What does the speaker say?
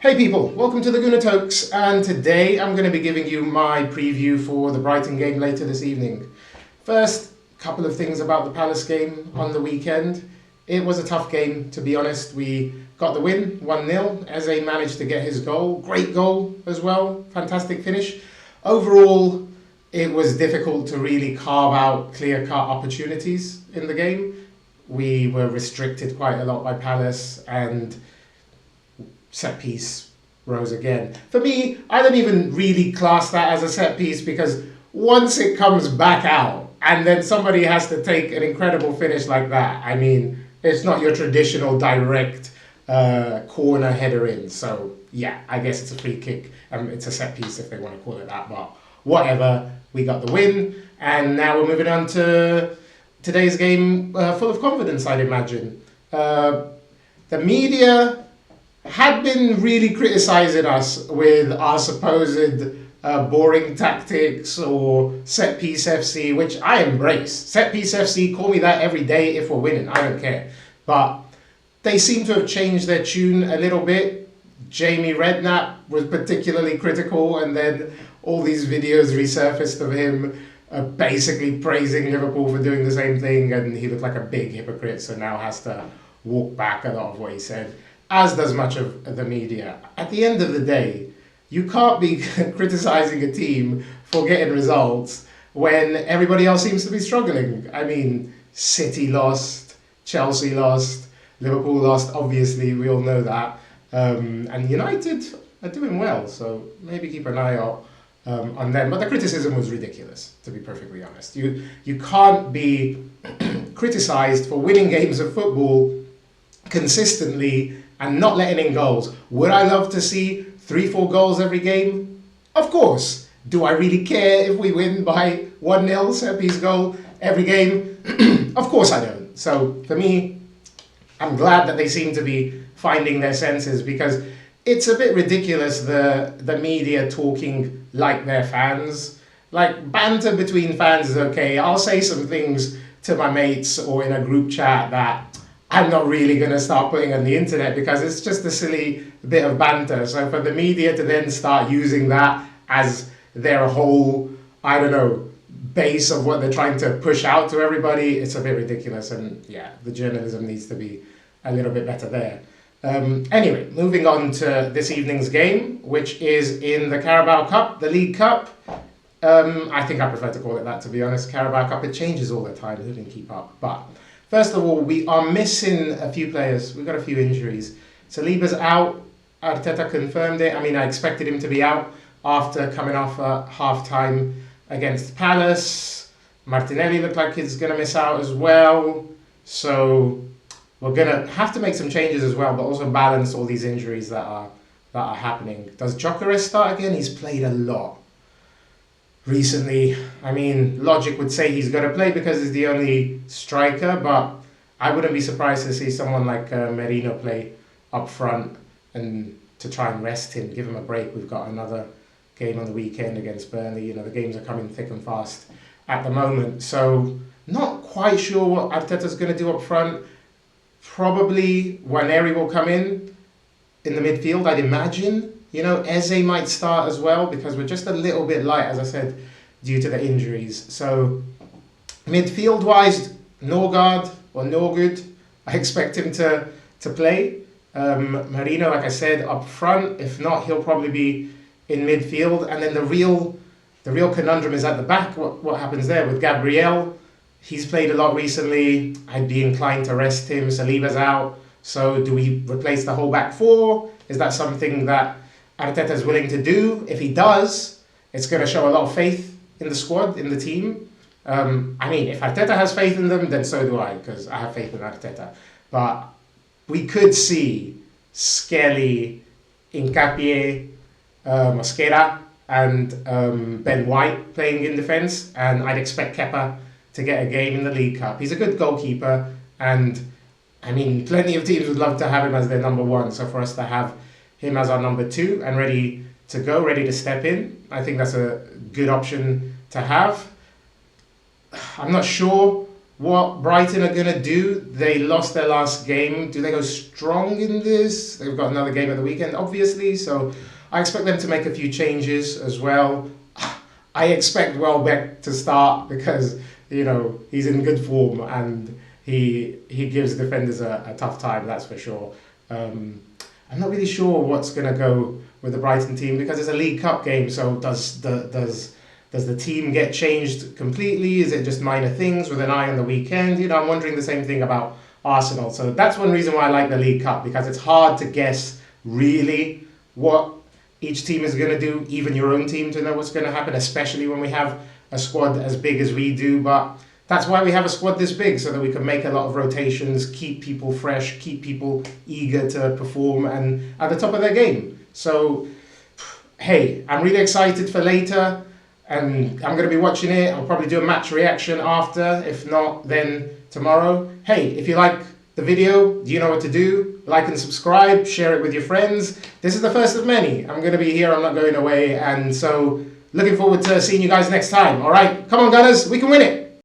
Hey people, welcome to the Guna Tokes, and today I'm going to be giving you my preview for the Brighton game later this evening. First, a couple of things about the Palace game on the weekend. It was a tough game, to be honest. We got the win, 1-0. Eze managed to get his goal. Great goal as well, fantastic finish. Overall, it was difficult to really carve out clear-cut opportunities in the game. We were restricted quite a lot by Palace, and set piece rose again. For me, I don't even really class that as a set piece because once it comes back out and then somebody has to take an incredible finish like that, I mean, it's not your traditional direct corner header in. So yeah, I guess it's a free kick. It's a set piece if they want to call it that, but whatever. We got the win, and now we're moving on to today's game, full of confidence, I'd imagine. The media had been really criticising us with our supposed boring tactics or set piece FC, which I embrace. Set piece FC, call me that every day if we're winning, I don't care. But they seem to have changed their tune a little bit. Jamie Redknapp was particularly critical, and then all these videos resurfaced of him basically praising Liverpool for doing the same thing, and he looked like a big hypocrite, so now has to walk back a lot of what he said, as does much of the media. At the end of the day, you can't be criticising a team for getting results when everybody else seems to be struggling. I mean, City lost, Chelsea lost, Liverpool lost, obviously, we all know that. And United are doing well, so maybe keep an eye out on them. But the criticism was ridiculous, to be perfectly honest. You can't be criticised for winning games of football consistently and not letting in goals. Would I love to see 3-4 goals every game? Of course. Do I really care if we win by 1-0 set piece goal every game? Of course I don't. So for me, I'm glad that they seem to be finding their senses, because it's a bit ridiculous, the media talking like they're fans. Like, banter between fans is okay. I'll say some things to my mates or in a group chat that I'm not really going to start putting on the internet because it's just a silly bit of banter. So for the media to then start using that as their whole, I don't know, base of what they're trying to push out to everybody, it's a bit ridiculous. And yeah, the journalism needs to be a little bit better there. Anyway, moving on to this evening's game, which is in the Carabao Cup, the League Cup. I think I prefer to call it that, to be honest. Carabao Cup, it changes all the time. Who can keep up? But first of all, we are missing a few players. We've got a few injuries. Saliba's out. Arteta confirmed it. I mean, I expected him to be out after coming off at half-time against Palace. Martinelli looked like he's going to miss out as well. So we're going to have to make some changes as well, but also balance all these injuries that are happening. Does Gyökeres start again? He's played a lot recently. I mean, logic would say he's got to play because he's the only striker, but I wouldn't be surprised to see someone like Merino play up front and to try and rest him, give him a break. We've got another game on the weekend against Burnley. You know, the games are coming thick and fast at the moment. So not quite sure what Arteta's going to do up front. Probably Waneri will come in the midfield, I'd imagine. You know, Eze might start as well because we're just a little bit light, as I said, due to the injuries. So midfield-wise, Norgard or Norgood, I expect him to play. Marino, like I said, up front. If not, he'll probably be in midfield. And then the real conundrum is at the back. What happens there with Gabriel? He's played a lot recently. I'd be inclined to rest him. Saliba's out. So do we replace the whole back four? Is that something that Arteta is willing to do? If he does, it's going to show a lot of faith in the squad, in the team. I mean, if Arteta has faith in them, then so do I, because I have faith in Arteta. But we could see Skelly, Hincapié, Mosquera, and Ben White playing in defence, and I'd expect Kepa to get a game in the League Cup. He's a good goalkeeper, and I mean, plenty of teams would love to have him as their number one. So for us to have him as our number two and ready to go, ready to step in, I think that's a good option to have. I'm not sure what Brighton are going to do. They lost their last game. Do they go strong in this? They've got another game at the weekend, obviously, so I expect them to make a few changes as well. I expect Welbeck to start because, you know, he's in good form and he gives defenders a tough time, that's for sure. I'm not really sure what's going to go with the Brighton team because it's a League Cup game, so does the team get changed completely? Is it just minor things with an eye on the weekend? You know, I'm wondering the same thing about Arsenal. So that's one reason why I like the League Cup, because it's hard to guess really what each team is going to do, even your own team, to know what's going to happen, especially when we have a squad as big as we do. But that's why we have a squad this big, so that we can make a lot of rotations, keep people fresh, keep people eager to perform and at the top of their game. So, hey, I'm really excited for later, and I'm going to be watching it. I'll probably do a match reaction after. If not, then tomorrow. Hey, if you like the video, you know what to do. Like and subscribe, share it with your friends. This is the first of many. I'm going to be here, I'm not going away, and so looking forward to seeing you guys next time. All right, come on Gunners, we can win it.